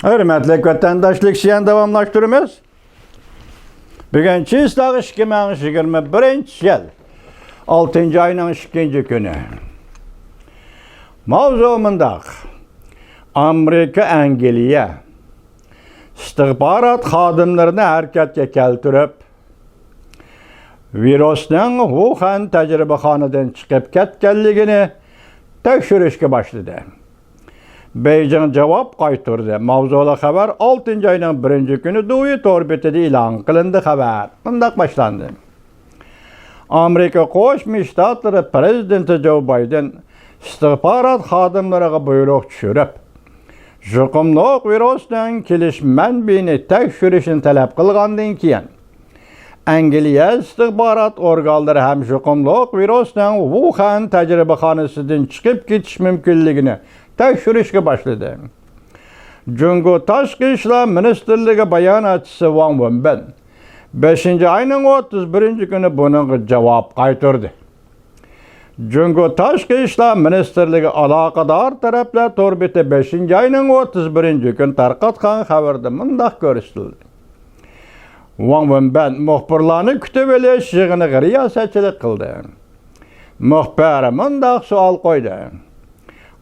Hürmetli vatandaşlık işini davamlaştırıyoruz. Bugün Çiğslağ 2021 yıl 6. ayının 2. günü. Mavzumundaq Amerika Angliya istihbarat xodimlarini harakatga keltirib, virusning Wuhan tajribaxonadan chiqib ketganligini tekshirishga boshladi. Beijing javob qaytardi. Mavzuli xabar 6. ayning 1. kuni Dui torbetida e'lon qilindi. Xabar bundoq boshlandi. Amerika Qo'shma Shtatlari prezidenti Joe Biden istihbarat xodimlariga buyruq tushirib, yuqumli virusning kelish manbini tekshirishni talab qilgandan keyin Angliya istihbarat organlari ham yuqumli virusning Wuhan tajribaxonasidan chiqib ketish mumkinligini tekshirishga boshladi. Jungo Tashqi ishlar ministrligi bayonotchisi Wang Wenbin 5. ayning 31. kuni bunga javob qaytardi. Jungo Tashqi ishlar ministrligi aloqador taraflar to'rbeti 5. ayning 31. kun tarqatgan xabarda bundoq ko'rsatildi. Wang Wenbin muxbirlarni kutib olish yig'iniga riyosatchilik qildi. Muxbir bundoq savol qo'ydi.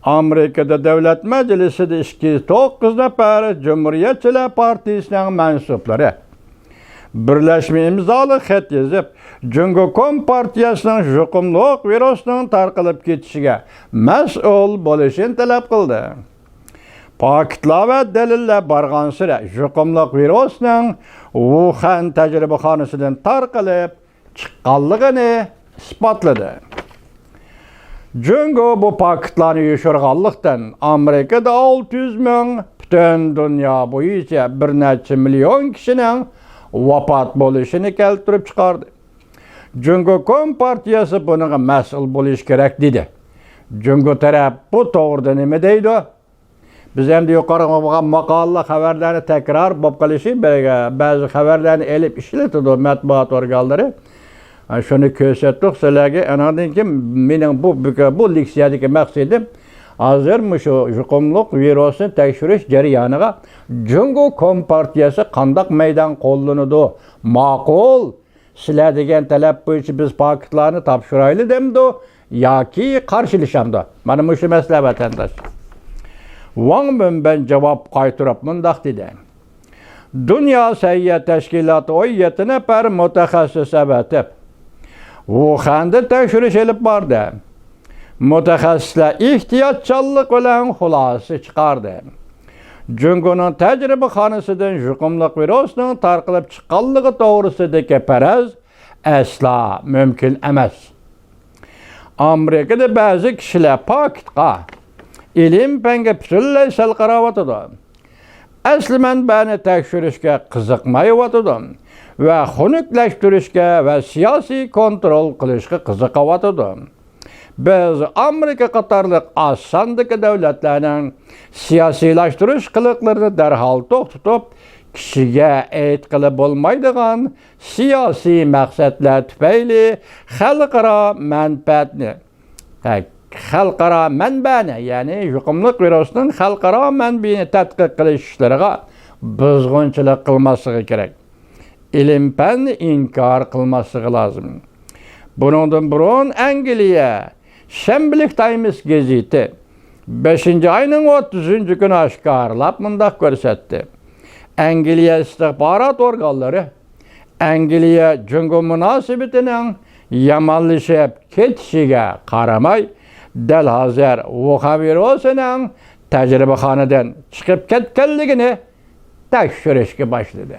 Amerikada Davlat Majlisida 29 nafar Cumhuriyetçiler Partiyasining mansublari birlashma imzoli xat yozib, Jungo Kompartiyasining yuqumli virusning tarqalib ketishiga mas'ul bo'lishini talab qildi. Faktlar va dalillar borgan sira yuqumli virusning Wuhan tajribaxonasidan tarqalib chiqqanligini isbotladi. Jungo bu faktlarni yoshirganlikdan Amerikada 600 ming, butun dunyo bo'yicha bir necha million kishining vafot bo'lishini keltirib chiqardi. Jungo Kompartiyasi bunga mas'ul bo'lish kerak dedi. Jungo taraf bu to'g'rida nima deydi? Biz endi yuqorida bo'lgan maqola xabarlarni takror bo'lib qolishi, ba'zi xabarlarni elib ishlatadi matbuot organlari. Şunu ko'rsatdik sizlarga. Andan keyin mening bu leksiyadagi maqsadim hozir shu yuqumli virusni tekshirish jarayoniga Jungo Kompartiyasi qanday maydon qo'llanadi? Ma'qul sizlar degan talab bo'yicha biz faktlarni topshiraylik demdi yoki qarshilashamdi? Mana shu masala vatandosh. Wang Wenbin javob qaytarib bundoq dedi. Dunyo sayyoh tashkiloti 17 nafar mutaxassis avatib Wuhan'da tekshirish olib bordi. Mutaxassislar ehtiyotkorlik bilan xulosa chiqardi. Jungoning tajribaxonasidan yuqumli virusning tarqalib chiqqanligi to'g'risidagi faraz asla mumkin emas. Amerikada ba'zi kishilar faktga, ilm-fanga butunlay sal qaravotidi. Asli manbani tekshirishga qiziqmayotidi va xunuklashtirishga va siyosiy kontrol qilishga qiziqayotidi. Biz Amerika qatorliq oz sondagi davlatlarning siyosiylashtirish qiliqlarini darhol to'xtatib, kishiga aytqili bo'lmaydigan siyosiy maqsadlar tufayli xalqaro manbani, ya'ni yuqumli virusning xalqaro manbini tadqiq qilish ishlariga buzg'unchilik qilmasligi kerak. İlim-fanni inkar qilmasligi lozim. Bundan burun Angliya Shanbalik Times gazeti 5. ayning 30. kuni oshkorlab bundoq ko'rsatdi. Angliya istihbarat organlari Angliya Jungo munosabatining yomonlashib ketishiga qaramay, dal hozir Wuhan virusining tajribaxonadan chiqib ketganligini tekshirishga boshladi.